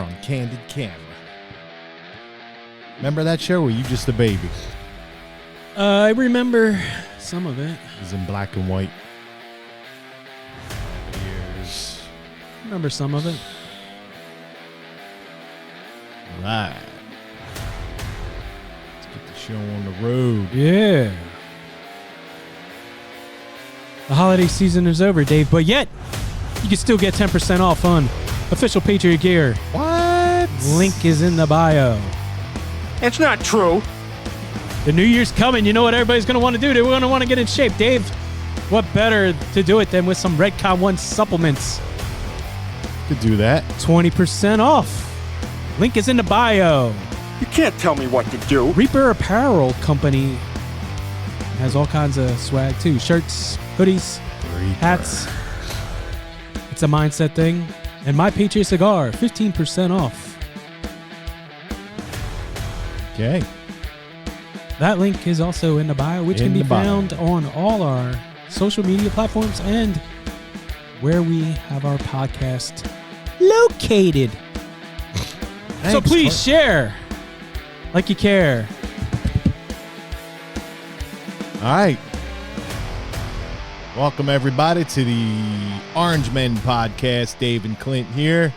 on Candid Camera. Remember that show, or were you just a baby? I remember some of it. It was in black and white. Years. Remember some of it. Right. Let's get the show on the road. Yeah. The holiday season is over, Dave, but yet you can still get 10% off on official Patriot gear. What? Link is in the bio. It's not true. The new year's coming. You know what everybody's going to want to do? They're going to want to get in shape. Dave, what better to do it than with some Redcon 1 supplements? Could do that. 20% off. Link is in the bio. You can't tell me what to do. Reaper Apparel Company has all kinds of swag too. Shirts, hoodies, hats. It's a mindset thing. And My Patriot Cigar, 15% off. Okay. That link is also in the bio, which can be found on all our social media platforms and where we have our podcast located. So please share like you care. All right. Welcome, everybody, to the Orange Men podcast. Dave and Clint here.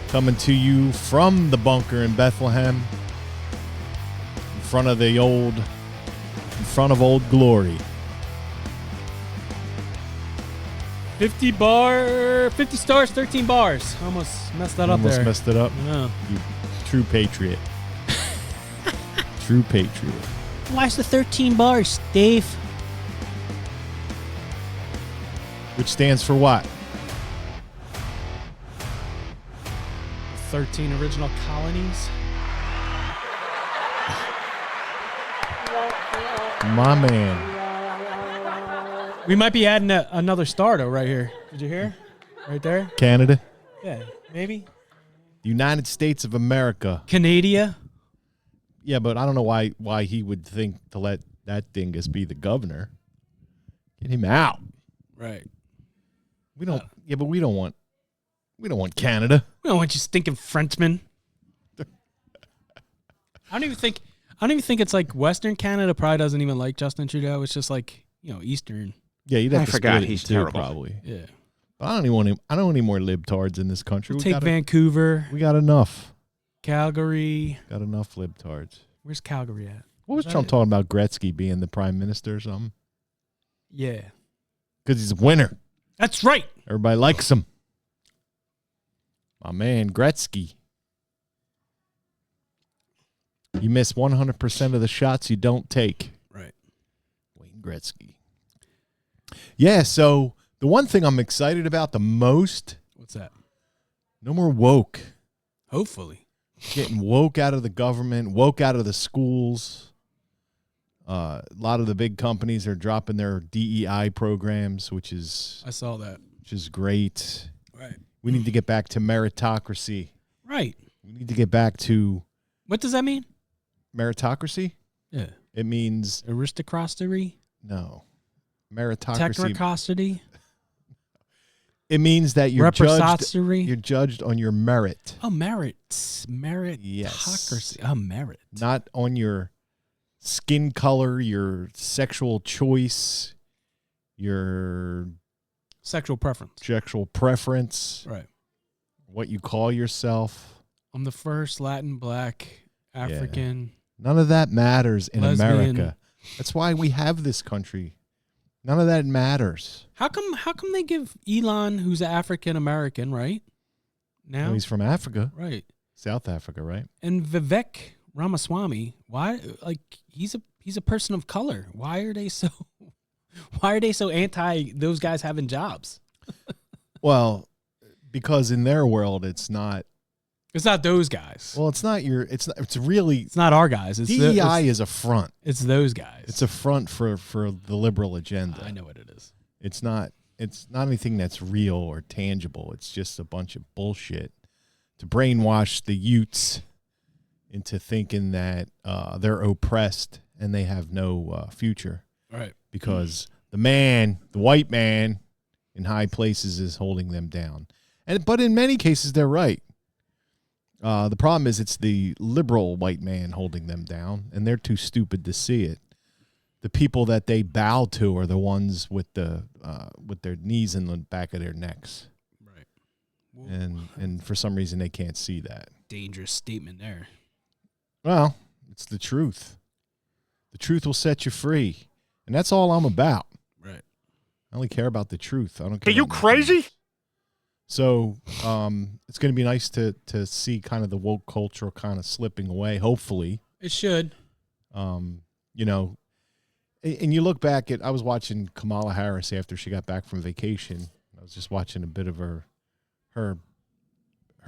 Coming to you from the bunker in Bethlehem. In front of Old Glory. 50 stars, 13 bars. Almost messed that up there. Almost messed it up. Yeah. You true patriot. True patriot. Why's the 13 bars, Dave? Which stands for what? 13 original colonies. My man. We might be adding another star, though, right here. Did you hear? Right there? Canada. Yeah, maybe. United States of America. Canada. Yeah, but I don't know why he would think to let that dingus be the governor. Get him out. Right. We don't. Yeah, but we don't want Canada. We don't want you stinking Frenchmen. I don't even think it's like Western Canada probably doesn't even like Justin Trudeau. It's just like, Eastern. Yeah, you'd have I to forgot split it he's too, terrible. probably. Yeah. But I don't want any more libtards in this country. We'll take Vancouver. We got enough. Calgary. Got enough libtards. Where's Calgary at? What was Trump talking about Gretzky being the prime minister or something? Yeah. Because he's a winner. That's right. Everybody likes him. My man, Gretzky. You miss 100% of the shots you don't take. Right. Wayne Gretzky. Yeah, so the one thing I'm excited about the most. What's that? No more woke. Hopefully. Getting woke out of the government, woke out of the schools. A lot of the big companies are dropping their DEI programs, which is I saw that. Which is great. Right. We need to get back to meritocracy. Right. We need to get back to What does that mean? meritocracy. Yeah. It means Aristocracy? no. Meritocracy. Technocracy? It means that you're Reprosocracy? You're judged on your merit. Oh, merits. Meritocracy. Yes. Oh, merit. Not on your skin color, your sexual choice, your Sexual preference. sexual preference, Right. what you call yourself. I'm the first Latin, Black, African. None of that matters in Lesbian. America. That's why we have this country. None of that matters. How come they give Elon, who's African American, right? Now No, he's from Africa, right. South Africa, right? And Vivek Ramaswamy, why he's a person of color. Why are they so anti those guys having jobs? Well, because in their world it's not. It's not those guys. Well, it's not your. It's not our guys. It's DEI is a front. It's those guys. It's a front for the liberal agenda. I know what it is. It's not anything that's real or tangible. It's just a bunch of bullshit to brainwash the youths into thinking that they're oppressed and they have no future. Right. Because the white man in high places is holding them down. But in many cases they're right. The problem is it's the liberal white man holding them down, and they're too stupid to see it. The people that they bow to are the ones with their knees in the back of their necks. Right. And for some reason they can't see that. Dangerous statement there. Well, it's the truth. The truth will set you free. And that's all I'm about. Right. I only care about the truth. I don't care. Are you about crazy? else. So it's going to be nice to see kind of the woke culture kind of slipping away, hopefully. It should. You know, and you look back at, I was watching Kamala Harris after she got back from vacation. I was just watching a bit of her I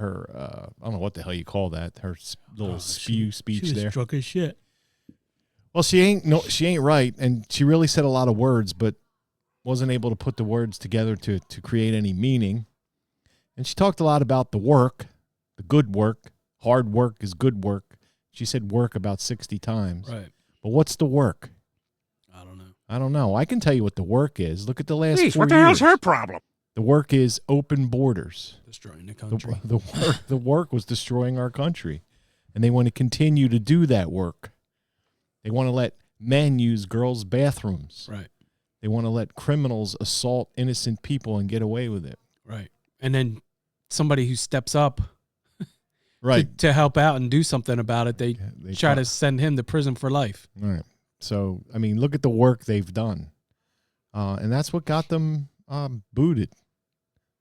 don't know what the hell you call that, her little speech she there. Drunk as shit. Well, she ain't right, and she really said a lot of words, but wasn't able to put the words together to create any meaning. And she talked a lot about the work, the good work. Hard work is good work. She said work about 60 times. Right. But what's the work? I don't know. I can tell you what the work is. Look at the last 4 years. What the hell's her problem? The work is open borders. Destroying the country. The work was destroying our country. And they want to continue to do that work. They want to let men use girls' bathrooms. Right. They want to let criminals assault innocent people and get away with it. Right. And then somebody who steps up right to help out and do something about it, they try to send him to prison for life. Right. So, I mean, look at the work they've done. And that's what got them booted.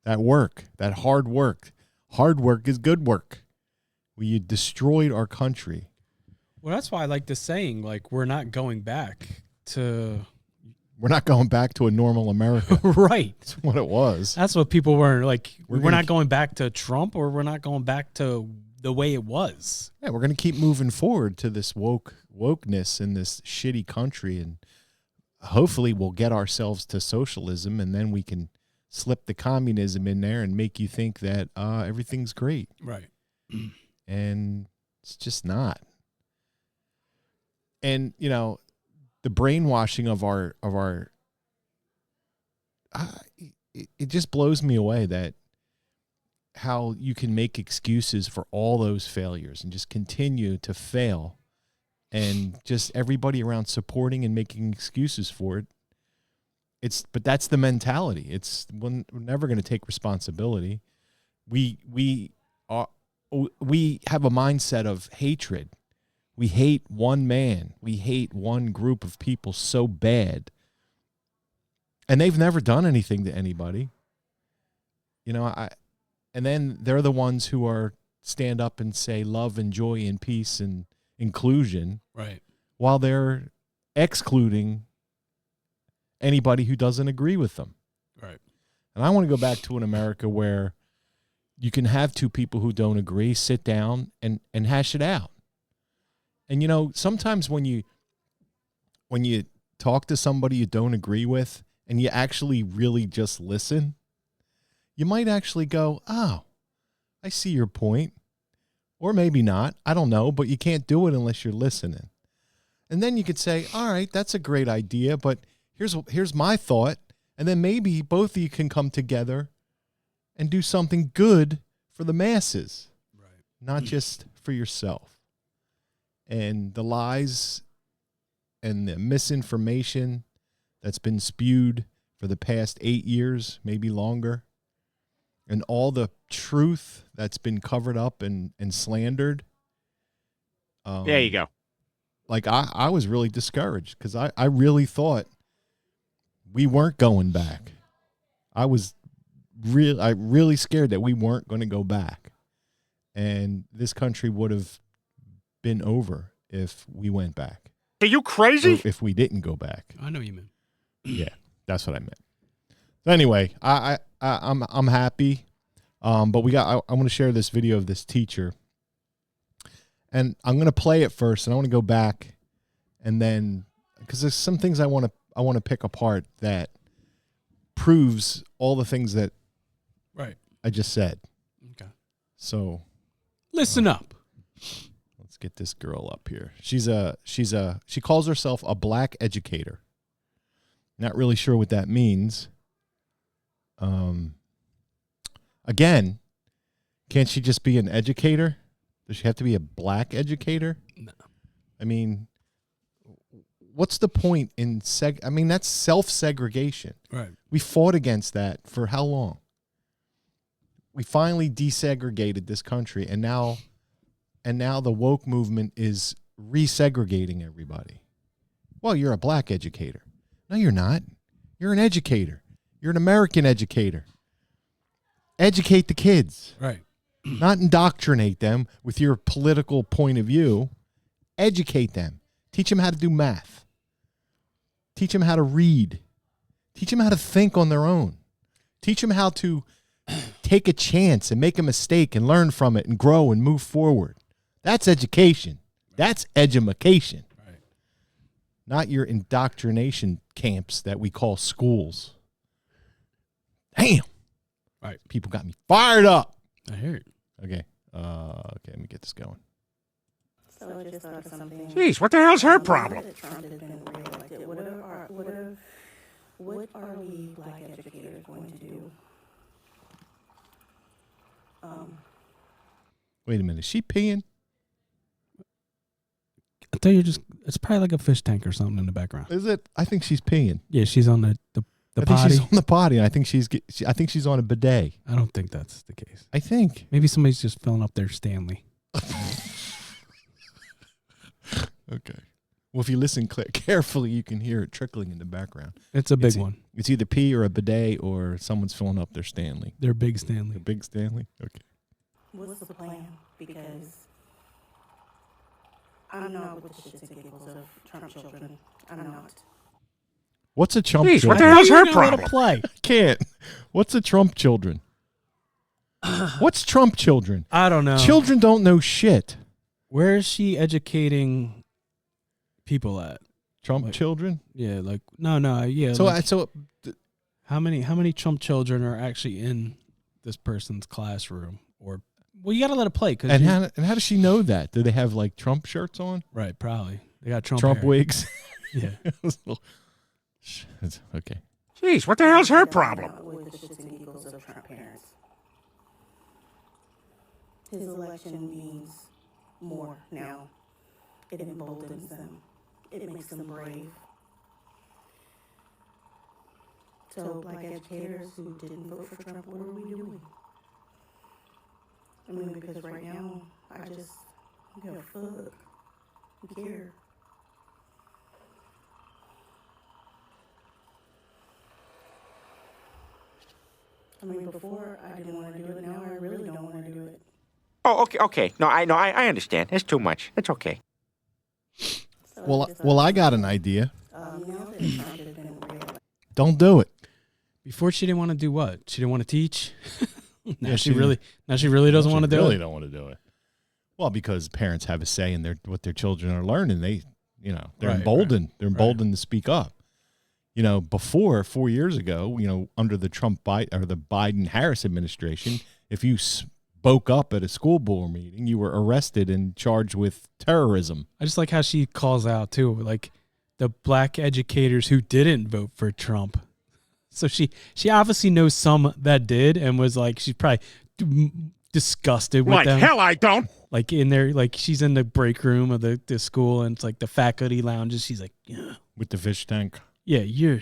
That work, that hard work. Hard work is good work. You destroyed our country. Well, that's why I like the saying, like, we're not going back to... We're not going back to a normal America. Right. That's what it was. That's what people were like, we're not going back to Trump, or we're not going back to the way it was. Yeah, we're going to keep moving forward to this wokeness in this shitty country, and hopefully we'll get ourselves to socialism, and then we can slip the communism in there and make you think that everything's great. Right. And it's just not. And, you know, the brainwashing of our it just blows me away that how you can make excuses for all those failures and just continue to fail, and just everybody around supporting and making excuses for it. But that's the mentality. We're never going to take responsibility. We have a mindset of hatred. We hate one man. We hate one group of people so bad. And they've never done anything to anybody. You know, and then they're the ones who stand up and say love and joy and peace and inclusion. Right. While they're excluding anybody who doesn't agree with them. Right. And I want to go back to an America where you can have two people who don't agree, sit down and hash it out. And, you know, sometimes when you talk to somebody you don't agree with and you actually really just listen, you might actually go, oh, I see your point. Or maybe not. I don't know. But you can't do it unless you're listening. And then you could say, all right, that's a great idea, but here's my thought. And then maybe both of you can come together and do something good for the masses. Right. Not just for yourself. And the lies and the misinformation that's been spewed for the past 8 years, maybe longer, and all the truth that's been covered up and slandered. There you go. Like, I was really discouraged because I really thought we weren't going back. I really scared that we weren't going to go back. And this country would have been over if we went back. Are you crazy? Or if we didn't go back. I know you meant. Yeah, that's what I meant. Anyway, I'm happy. But I want to share this video of this teacher. And I'm going to play it first, and I want to go back, and then because there's some things I want to pick apart that proves all the things that I just said. Okay. So listen up. Let's get this girl up here. She calls herself a black educator. Not really sure what that means. Again, can't she just be an educator? Does she have to be a black educator? No. I mean, what's the point in that's self-segregation. Right. We fought against that for how long? We finally desegregated this country, and now the woke movement is resegregating everybody. Well, you're a black educator. No, you're not. You're an educator. You're an American educator. Educate the kids. Right. Not indoctrinate them with your political point of view. Educate them. Teach them how to do math. Teach them how to read. Teach them how to think on their own. Teach them how to take a chance and make a mistake and learn from it and grow and move forward. That's education. That's edumacation. Right. Not your indoctrination camps that we call schools. Damn. Right. People got me fired up. I hear it. Okay. Okay, let me get this going. So I just thought of something. Jeez, what the hell's her problem? What are we black educators going to do? Wait a minute. Is she peeing? I thought it's probably like a fish tank or something in the background. Is it? I think she's peeing. Yeah, she's on the I think potty. she's on the potty. And I think she's on a bidet. I don't think that's the case. I think. Maybe somebody's just filling up their Stanley. Okay. Well, if you listen carefully, you can hear it trickling in the background. It's a big one. It's either pee or a bidet or someone's filling up their Stanley. Their big Stanley. The big Stanley? Okay. What's the plan? Because I'm not with the shits and giggles of Trump children. I'm not. What's a Trump Jeez, what children? the hell's her You're gonna let problem? it play. I can't. What's a Trump children? What's Trump children? I don't know. Children don't know shit. Where is she educating people at? Trump Like- children? Yeah, like no, yeah. So, like, so how many Trump children are actually in this person's classroom? Or well, you got to let it play because how does she know that? Do they have like Trump shirts on? right, probably they got Trump hair. Wigs? Yeah, Okay. Jeez, what the hell's her problem? I'm not with the shits and giggles of Trump parents. His election means more now. It emboldens them. It makes them brave. So, black educators who didn't vote for Trump, what are we doing? I mean, because right now, I just give a fuck. Who cares? I mean, before I didn't want to do it. Now I really don't want to do it. Oh, okay. No, I understand. It's too much. It's okay. So Well, I got an idea. now that Trump has been reelected, Don't do it. before she didn't want to do what? She didn't want to teach. now Yeah, she really doesn't want to do really it. don't want to do it. Well, because parents have a say in what their children are learning. They're Right, emboldened. They're emboldened to speak up. Before 4 years ago, under the the Biden-Harris administration, if you spoke up at a school board meeting, you were arrested and charged with terrorism. I just like how she calls out too, like the black educators who didn't vote for Trump. So she obviously knows some that did, and was like she's probably disgusted with Like them. hell I don't. Like in there, like she's in the break room of the school, and it's like the faculty lounges. She's like, yeah, With the fish tank. you're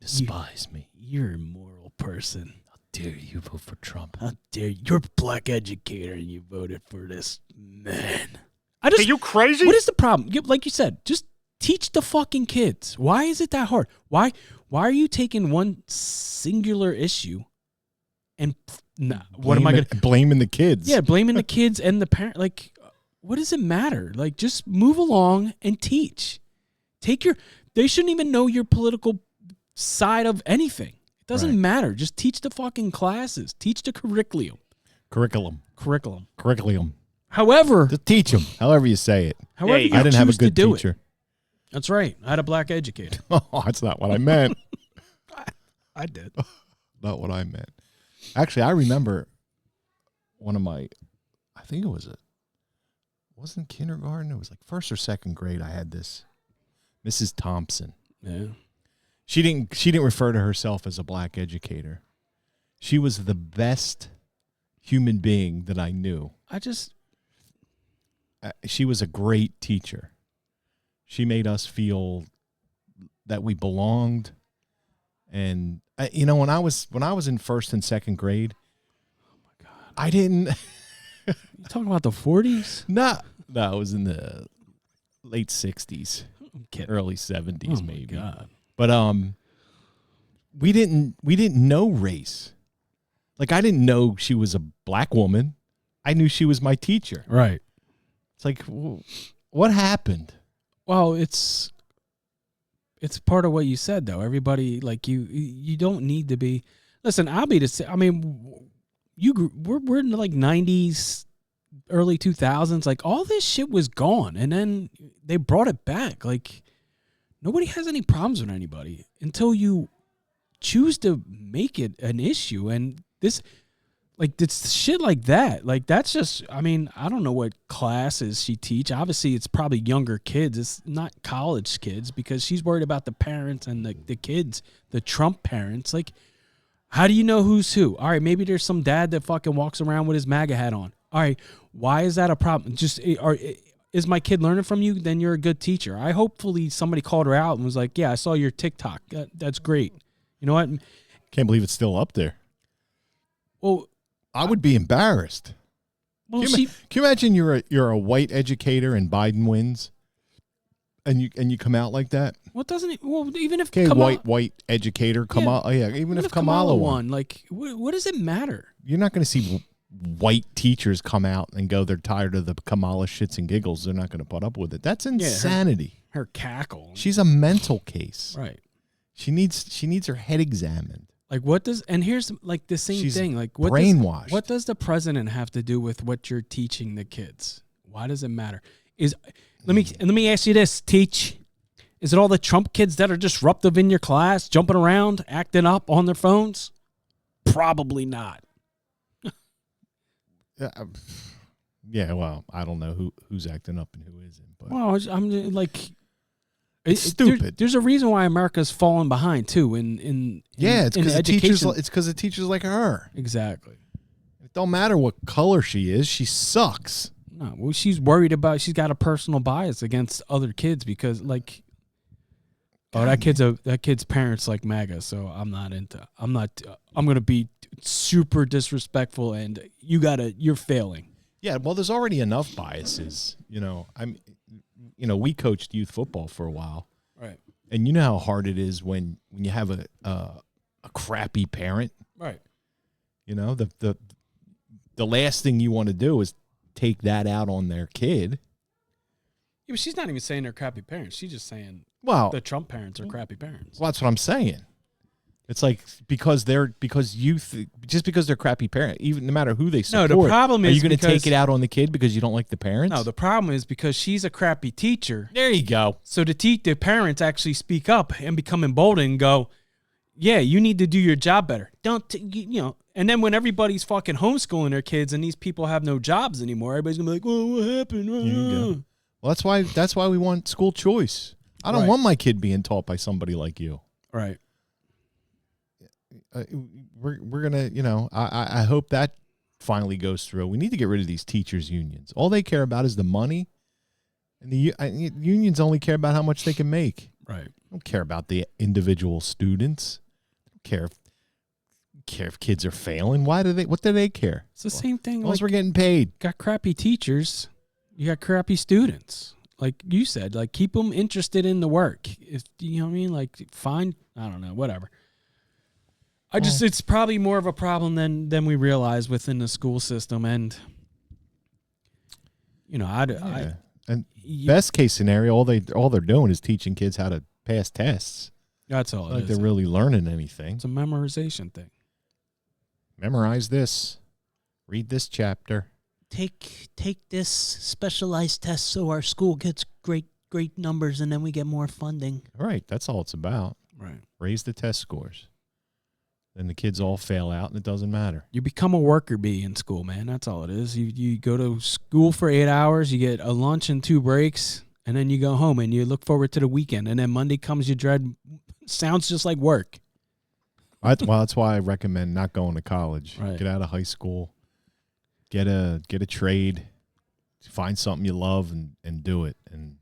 Despise me. you're a immoral person. How dare you vote for Trump? How dare you're a black educator and you voted for this man? I Are just you crazy? What is the problem? Like you said, just teach the fucking kids. Why is it that hard? Why are you taking one singular issue and what am I going to blaming the kids? Yeah, blaming the kids and the parent. Like, what does it matter? Like, just move along and teach. They shouldn't even know your political side of anything. It doesn't Right. matter. Just teach the fucking classes. Teach the curriculum. Curriculum. However, Just teach them, however you say it. There you you go. I didn't have a choose to good do teacher. It. That's right. I had a black educator. Oh, that's not what I meant. I did. Not what I meant. Actually, I remember one of my, I think it wasn't kindergarten. It was like first or second grade. I had this Mrs. Thompson. Yeah. She didn't refer to herself as a black educator. She was the best human being that I knew. she was a great teacher. She made us feel that we belonged. And when I was in first and second grade, oh my God, I didn't. You talking about the 40s? No, it was in the late 60s, early 70s, maybe. God. But we didn't know race. Like, I didn't know she was a black woman. I knew she was my teacher. Right. It's like, what happened? Well, it's part of what you said, though. Everybody, like, you don't need to be. Listen, I'll be the same. I mean, we're in the like 90s, early 2000s. Like, all this shit was gone, and then they brought it back. Like, nobody has any problems with anybody until you choose to make it an issue. And this shit like that. Like, that's just. I mean, I don't know what classes she teach. Obviously, it's probably younger kids. It's not college kids because she's worried about the parents and the kids, the Trump parents. Like, how do you know who's who? All right, maybe there's some dad that fucking walks around with his MAGA hat on. All right, why is that a problem? Is my kid learning from you? Then you're a good teacher. Hopefully somebody called her out and was like, yeah, I saw your TikTok. That's great. You know what? Can't believe it's still up there. Well, I would be embarrassed. Well, can you imagine you're a white educator and Biden wins, and you come out like that? What doesn't it? Well, even if white educator Kamala, even if Kamala won, like what does it matter? You're not going to see white teachers come out and go, they're tired of the Kamala shits and giggles. They're not going to put up with it. That's insanity. Her cackle. She's a mental case. Right. She needs her head examined. Like, what does, and here's like the same thing. Like, brainwashed. What does the president have to do with what you're teaching the kids? Why does it matter? Let me ask you this, Teach. Is it all the Trump kids that are disruptive in your class, jumping around, acting up on their phones? Probably not. Yeah, well, I don't know who's acting up and who isn't. But well, I'm like, it's stupid. There's a reason why America's fallen behind too. It's because the teachers like her. Exactly. It don't matter what color she is. She sucks. No, well, she's worried about. She's got a personal bias against other kids because, like, that kid's parents like MAGA, so I'm gonna be super disrespectful, and you're failing. Yeah, well, there's already enough biases. We coached youth football for a while, right? And you know how hard it is when you have a crappy parent, right? The last thing you want to do is take that out on their kid. Yeah, but she's not even saying they're crappy parents. She's just saying, the Trump parents are crappy parents. Well, that's what I'm saying. It's like because they're crappy parents, even no matter who they support. No, the problem is, are you going to take it out on the kid because you don't like the parents? No, the problem is because she's a crappy teacher. There you go. So the parents actually speak up and become emboldened and go, yeah, you need to do your job better. And then when everybody's fucking homeschooling their kids and these people have no jobs anymore, everybody's gonna be like, well, what happened? There you go. Well, that's why we want school choice. I don't want my kid being taught by somebody like you. Right. We're gonna, I hope that finally goes through. We need to get rid of these teachers' unions. All they care about is the money, and the unions only care about how much they can make. Right. They don't care about the individual students. They don't care if kids are failing. What do they care? It's the same thing. Unless we're getting paid. Got crappy teachers, you got crappy students. Like you said, like keep them interested in the work. If you know what I mean, like find, I don't know, whatever. It's probably more of a problem than we realize within the school system, and best case scenario, all they're doing is teaching kids how to pass tests. That's all. Like they're really learning anything. It's a memorization thing. Memorize this. Read this chapter. Take this specialized test so our school gets great numbers, and then we get more funding. All right, that's all it's about. Right. Raise the test scores. Then the kids all fail out, and it doesn't matter. You become a worker bee in school, man. That's all it is. You go to school for 8 hours, you get a lunch and 2 breaks, and then you go home, and you look forward to the weekend. And then Monday comes, you dread. Sounds just like work. That's why I recommend not going to college. Right. Get out of high school. Get a trade. Find something you love and do it and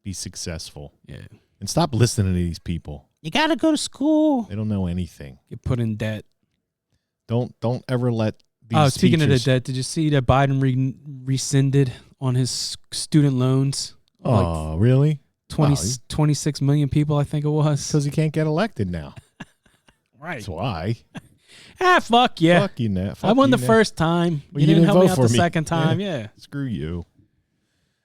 be successful. Yeah. And stop listening to these people. You gotta go to school. They don't know anything. Get put in debt. Don't ever let these Speaking teachers... of the debt, did you see that Biden rescinded on his student loans? Oh, really? 26 million people, I think it was. Because he can't get elected now. Right. That's why. Fuck yeah. Fuck you, Nat. I won the first time. Well, you didn't help me vote out for the me. second time. Yeah. Screw you.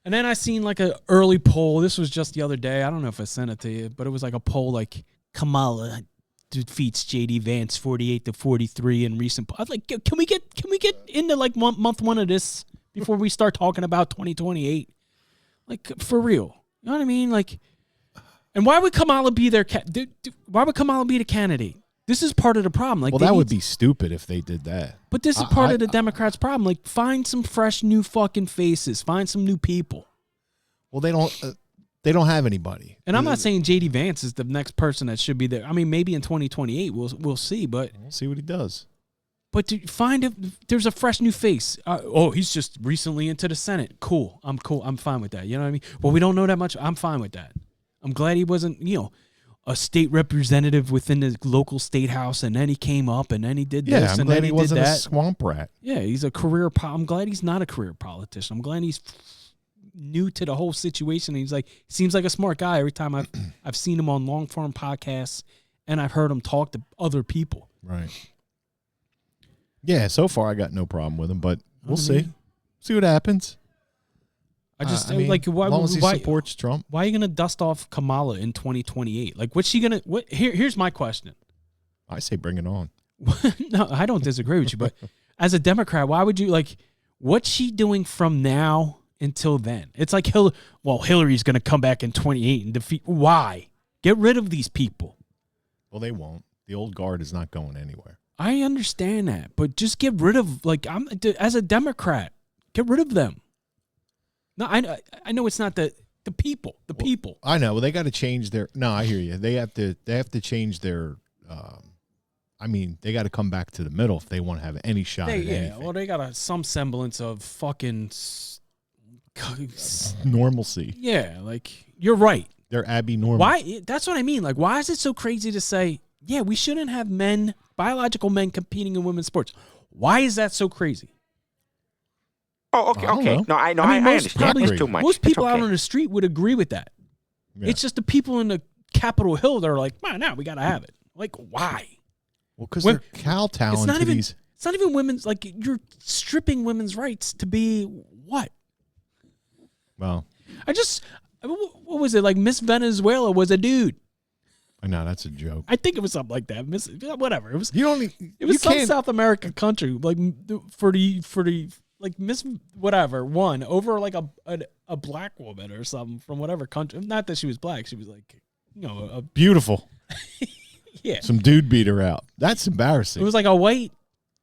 And then I seen like an early poll. This was just the other day. I don't know if I sent it to you, but it was like a poll like Kamala defeats JD Vance 48-43 in recent. I was like, can we get into like month one of this before we start talking about 2028? Like for real. You know what I mean? Like, and why would Kamala be their why would Kamala be the candidate? This is part of the problem. Like, well, that would be stupid if they did that. But this is part of the Democrats' problem. Like, find some fresh new fucking faces. Find some new people. Well, they don't have anybody. And I'm not saying JD Vance is the next person that should be there. I mean, maybe in 2028 we'll see, but we'll see what he does. But to find there's a fresh new face. He's just recently into the Senate. Cool. I'm fine with that. You know what I mean? Well, we don't know that much. I'm fine with that. I'm glad he wasn't, a state representative within the local state house, and then he came up, and then he did this, I'm and glad then he he wasn't did that. a swamp rat. Yeah, he's a career. I'm glad he's not a career politician. I'm glad he's new to the whole situation. He's like, seems like a smart guy. Every time I've seen him on long form podcasts, and I've heard him talk to other people. Right. Yeah. So far, I got no problem with him, but we'll see. See what happens. I just like why? As long as he supports Trump. Why are you gonna dust off Kamala in 2028? Like, what's she gonna? Here's my question. I say bring it on. No, I don't disagree with you, but as a Democrat, why would you what's she doing from now until then? It's like Hillary's gonna come back in 28 and defeat. Why? Get rid of these people. Well, they won't. The old guard is not going anywhere. I understand that, but just get rid of as a Democrat, get rid of them. No, I know it's not the people. The people. I know. Well, they got to change their. No, I hear you. They have to change their. They got to come back to the middle if they want to have any shot at anything. Well, they got some semblance of fucking normalcy. Yeah, like you're right. They're Abby normal. Why? That's what I mean. Like, why is it so crazy to say? Yeah, we shouldn't have biological men competing in women's sports. Why is that so crazy? Oh, okay. No, I understand. It's too much. Most people It's okay. out on the street would agree with that. Yeah. It's just the people in the Capitol Hill that are like, man, now we got to have it. Like, why? Well, because they're kowtowing to these. It's not even women's, like, you're stripping women's rights to be what? Well. What was it? Like, Miss Venezuela was a dude. I know, that's a joke. I think it was something like that. Whatever. It was. It was some South American country, like for the like Miss whatever won over like a black woman or something from whatever country. Not that she was black. She was like, beautiful. Yeah. Some dude beat her out. That's embarrassing. It was like a white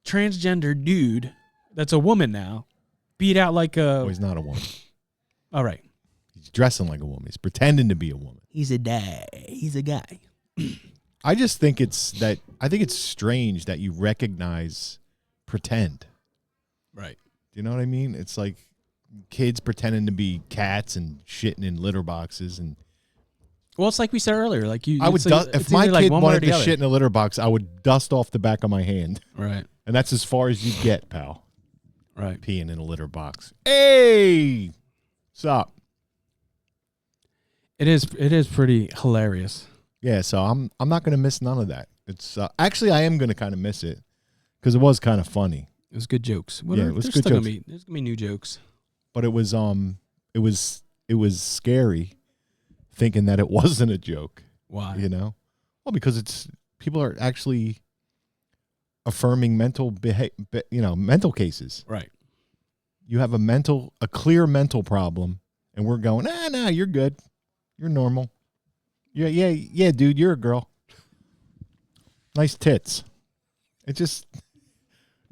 transgender dude that's a woman now beat out like a. Oh, he's not a woman. All right. He's dressing like a woman. He's pretending to be a woman. He's a guy. He's a guy. I just think I think it's strange that you recognize pretend. Right. Do you know what I mean? It's like kids pretending to be cats and shitting in litter boxes and. Well, it's like we said earlier. Like you, I would if my kid wanted to shit in a litter box, I would dust off the back of my hand. Right. And that's as far as you get, pal. Right. Peeing in a litter box. Hey, what's up? It is pretty hilarious. Yeah, so I'm not going to miss none of that. It's actually I am going to kind of miss it because it was kind of funny. It was good jokes. Yeah, it was good jokes. There's gonna be new jokes. But it was scary thinking that it wasn't a joke. Why? Well, because people are actually affirming mental cases. Right. You have a clear mental problem, and we're going, no, you're good. You're normal. Yeah, dude, you're a girl. Nice tits. It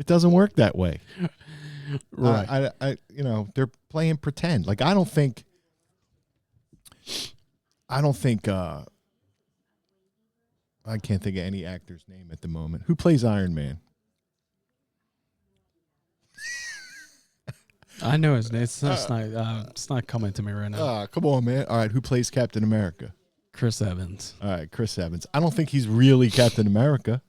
doesn't work that way. Right. They're playing pretend. Like, I don't think I can't think of any actor's name at the moment. Who plays Iron Man? I know his name. It's not coming to me right now. Come on, man. All right, who plays Captain America? Chris Evans. All right, Chris Evans. I don't think he's really Captain America,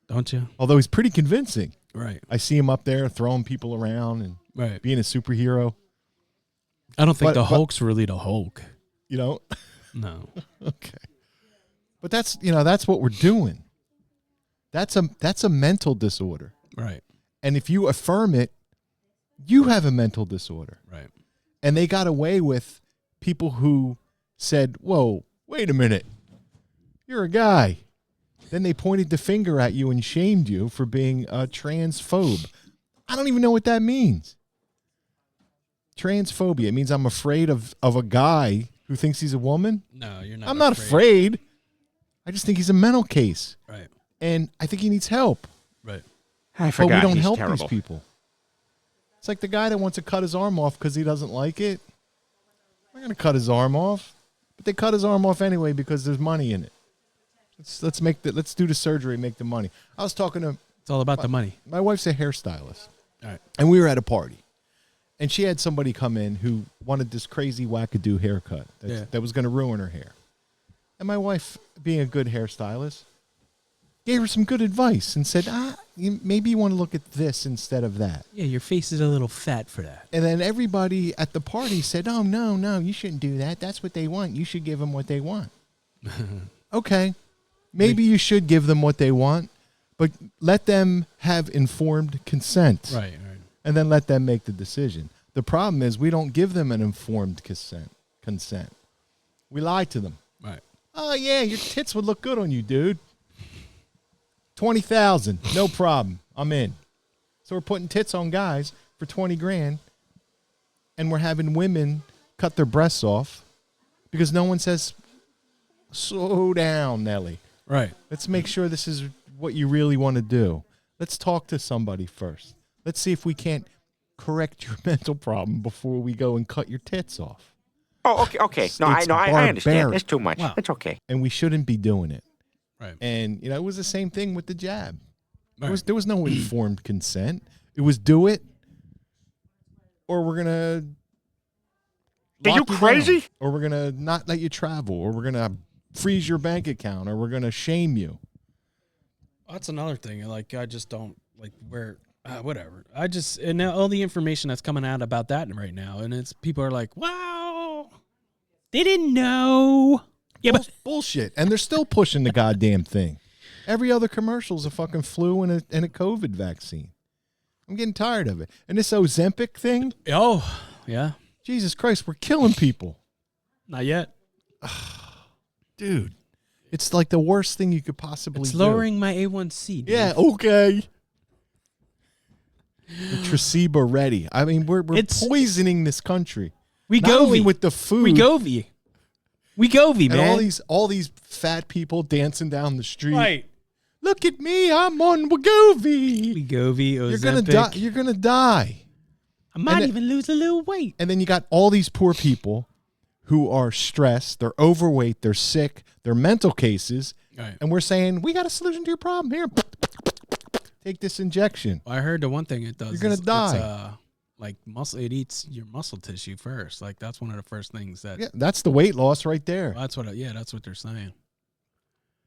Don't you? although he's pretty convincing. Right. I see him up there throwing people around and Right. being a superhero. I don't think But- the but- Hulk's really the Hulk. You know? No. Okay. But that's what we're doing. That's a mental disorder. Right. And if you affirm it, you have a mental disorder. Right. And they got away with people who said, whoa, wait a minute. You're a guy. Then they pointed the finger at you and shamed you for being a transphobe. I don't even know what that means. Transphobia. It means I'm afraid of a guy who thinks he's a woman. No, you're not. I'm not afraid. I just think he's a mental case. Right. And I think he needs help. Right. I But forgot. we don't He's help terrible. these people. It's like the guy that wants to cut his arm off because he doesn't like it. They're going to cut his arm off. But they cut his arm off anyway because there's money in it. Let's do the surgery and make the money. I was talking to It's all about the money. my wife's a hairstylist. All right. And we were at a party. And she had somebody come in who wanted this crazy wackadoo haircut that was going to ruin her hair. And my wife, being a good hairstylist, gave her some good advice and said, maybe you want to look at this instead of that. Yeah, your face is a little fat for that. And then everybody at the party said, oh, no, you shouldn't do that. That's what they want. You should give them what they want. Okay. Maybe you should give them what they want, but let them have informed consent. Right. Right. And then let them make the decision. The problem is we don't give them an informed consent. We lie to them. Right. Oh, yeah, your tits would look good on you, dude. 20,000, no problem. I'm in. So we're putting tits on guys for 20 grand, and we're having women cut their breasts off because no one says, slow down, Nelly. Right. Let's make sure this is what you really want to do. Let's talk to somebody first. Let's see if we can't correct your mental problem before we go and cut your tits off. Oh, okay. No, It's I understand. barbaric. It's too much. Wow. It's okay. And we shouldn't be doing it. Right. And, it was the same thing with the jab. Right. There was no informed consent. It was do it or we're going to Are you crazy? or we're going to not let you travel, or we're going to freeze your bank account, or we're going to shame you. That's another thing. Like, I just don't whatever. And now all the information that's coming out about that right now, and it's people are like, wow, they didn't know. Yeah, but Bullshit. And they're still pushing the goddamn thing. Every other commercial is a fucking flu and a COVID vaccine. I'm getting tired of it. And this Ozempic thing, oh, yeah, Jesus Christ, we're killing people. not yet. Dude, it's like the worst thing you could possibly It's do. lowering my A1C. Dude. Yeah, okay. The Traceba ready. I mean, we're It's- poisoning this country. we Not go only with the food. We go, and man. all these fat people dancing down the street. Right. Look at me, I'm on Wegovy. Wegovy, Ozempic. You're gonna die. You're gonna die. I might then- even lose a little weight. And then you got all these poor people who are stressed, they're overweight, they're sick, they're mental cases, Right. and we're saying, we got a solution to your problem. Here, take this injection. I heard the one thing it does. You're gonna is die. It's, like muscle, it eats your muscle tissue first. Like that's one of the first things that. Yeah, that's the weight loss right there. That's what. That's what they're saying.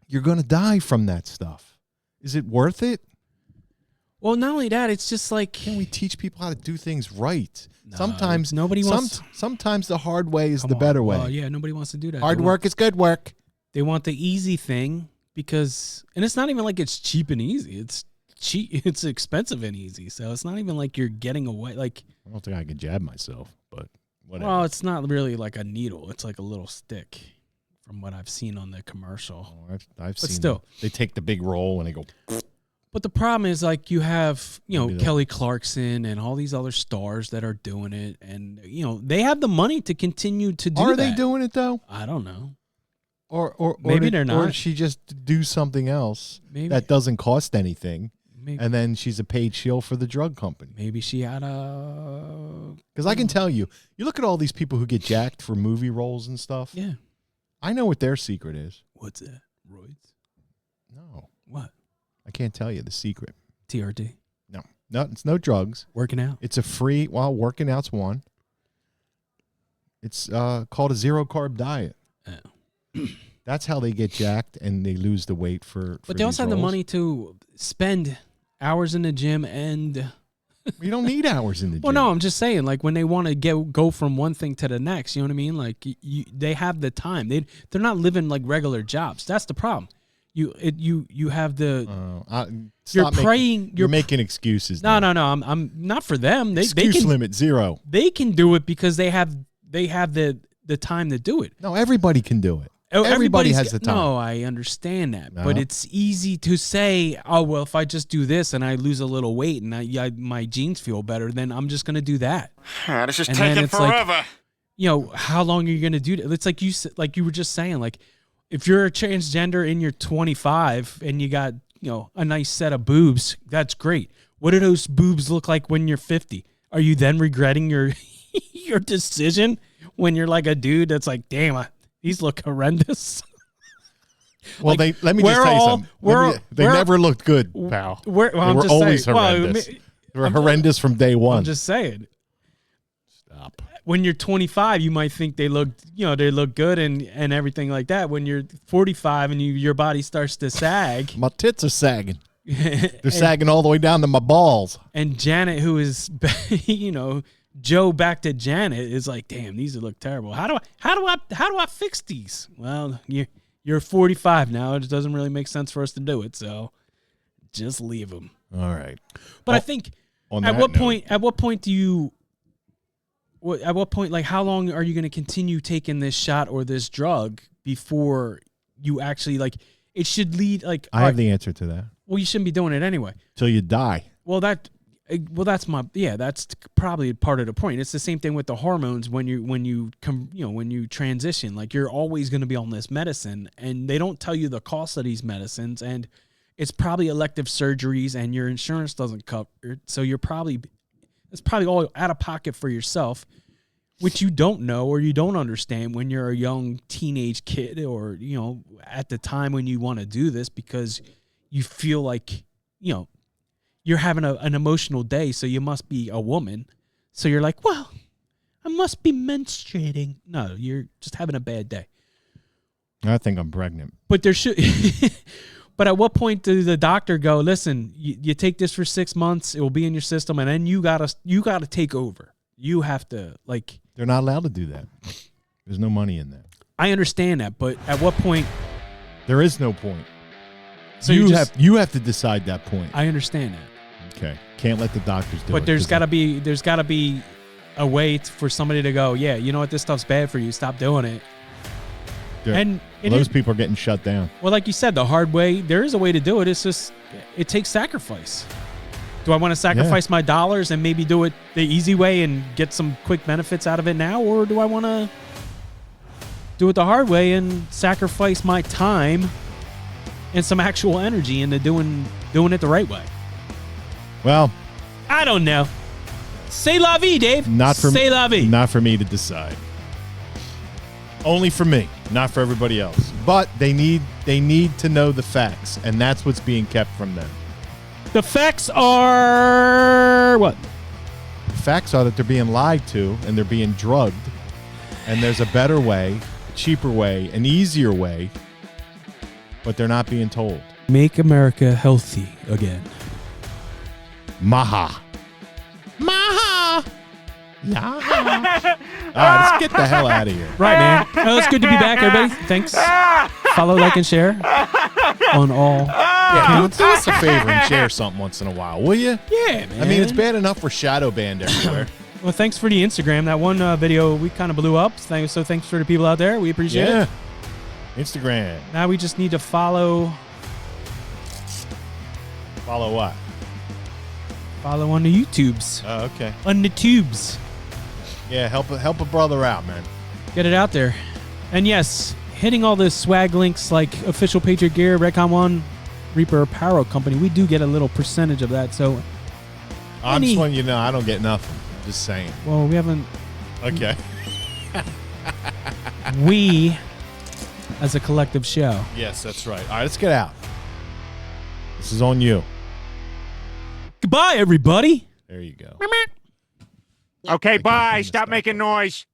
You're going to die from that stuff. Is it worth it? Well, not only that, it's just like Can we teach people how to do things right? No, Sometimes nobody wants. Sometimes the hard way is Come the on. better way. Well, yeah, nobody wants to do that. Hard They work is good work. They want the easy thing because, and it's not even like it's cheap and easy. It's cheap. It's expensive and easy. So it's not even like you're getting away. Like, I don't think I could jab myself, but whatever. well, it's not really like a needle. It's like a little stick, from what I've seen on the commercial. Oh, I've seen still. they take the big roll and they go. But the problem is, like, you have, Maybe that- Kelly Clarkson and all these other stars that are doing it. And, they have the money to continue to do Are that. they doing it though? I don't know. Or Maybe they're Or not. did she just do something else Maybe. that doesn't cost anything, Maybe, and then she's a paid shill for the drug company? maybe she had a. Because I can tell you, you look at all these people who get jacked for movie roles and stuff. Yeah. I know what their secret is. What's that? Roids? No, What? I can't tell you the secret. TRD? No. No, it's no drugs. Working out. It's a free. Well, working out's one. It's called a zero carb diet. Oh. That's how they get jacked and they lose the weight for. But they also have the money to spend hours in the gym and. You don't need hours in the gym. Well, no, I'm just saying, like when they want to go from one thing to the next, you know what I mean? Like they have the time. They're not living like regular jobs. That's the problem. You have the you're praying. You're making excuses. No. I'm not for them. Excuse they can, limit 0. They can do it because they have the time to do it. No, everybody can do it. Everybody has the time. No, I understand that, but it's easy to say, "Oh, well, if I just do this and I lose a little weight and my jeans feel better, then I'm just going to do that." This is taking forever. Like, you know, how long are you going to do that? It's like you were just saying, like if you're a transgender and you're 25 and you got, you know, a nice set of boobs, that's great. What do those boobs look like when you're 50? Are you then regretting your your decision when you're like a dude that's like, damn, these look horrendous? Well, like, let me just tell you something. They never looked good, pal. They were always horrendous. They were horrendous from day one. I'm just saying. Stop. When you're 25, you might think they look good and everything like that. When you're 45 and your body starts to sag. My tits are sagging. They're sagging all the way down to my balls. And Janet, who is, you know, Joe back to Janet, is like, damn, these look terrible. How do I fix these? Well, you're 45 now. It doesn't really make sense for us to do it, so just leave them. All right. But I think at what point do you? At what point, like, how long are you going to continue taking this shot or this drug before you actually, like, it should lead, like... I have the answer to that. Well, you shouldn't be doing it anyway. Till you die. That's probably part of the point. It's the same thing with the hormones when you transition. Like, you're always going to be on this medicine, and they don't tell you the cost of these medicines, and it's probably elective surgeries, and your insurance doesn't cover it, so it's probably all out of pocket for yourself, which you don't know or you don't understand when you're a young teenage kid or, you know, at the time when you want to do this because you feel like, you know, you're having an emotional day, so you must be a woman. So you're like, well, I must be menstruating. No, you're just having a bad day. I think I'm pregnant. But there should... But at what point does the doctor go, listen, you take this for 6 months, it will be in your system, and then you gotta take over. You have to, like... They're not allowed to do that. There's no money in that. I understand that, but at what point... There is no point. So you have to decide that point. I understand that. Okay. Can't let the doctors do it. But there's gotta be a way for somebody to go, yeah, you know what, this stuff's bad for you, stop doing it. And those people are getting shut down. Well, like you said, the hard way, there is a way to do it. It's just, it takes sacrifice. Do I want to sacrifice my dollars and maybe do it the easy way and get some quick benefits out of it now? Or do I want to do it the hard way and sacrifice my time and some actual energy into doing it the right way? Well, I don't know. C'est la vie, Dave. C'est la vie. Not for me to decide. Only for me, not for everybody else. But they need to know the facts, and that's what's being kept from them. The facts are what? The facts are that they're being lied to and they're being drugged, and there's a better way, a cheaper way, an easier way, but they're not being told. Make America healthy again. Maha. Maha. Yeah. All right, let's get the hell out of here. Right, man. Well, it's good to be back, everybody. Thanks. Follow, like, and share on all. Yeah, do us a favor and share something once in a while, will you? Yeah, man. I mean, it's bad enough we're shadow banned everywhere. Well, thanks for the Instagram. That one video we kind of blew up. So thanks for the people out there. We appreciate it. Instagram. Now we just need to follow. Follow what? Follow on the YouTubes. Oh, okay. On the tubes. Yeah, help a brother out, man. Get it out there. And yes, hitting all the swag links like Official Patriot Gear, Redcon 1, Reaper Apparel Company, we do get a little percentage of that. So I'm just letting you know, I don't get nothing. Just saying. Well, we haven't. Okay. We, as a collective show. Yes, that's right. All right, let's get out. This is on you. Goodbye, everybody. There you go. Okay, I can't bye. find the Stop stop making button. noise.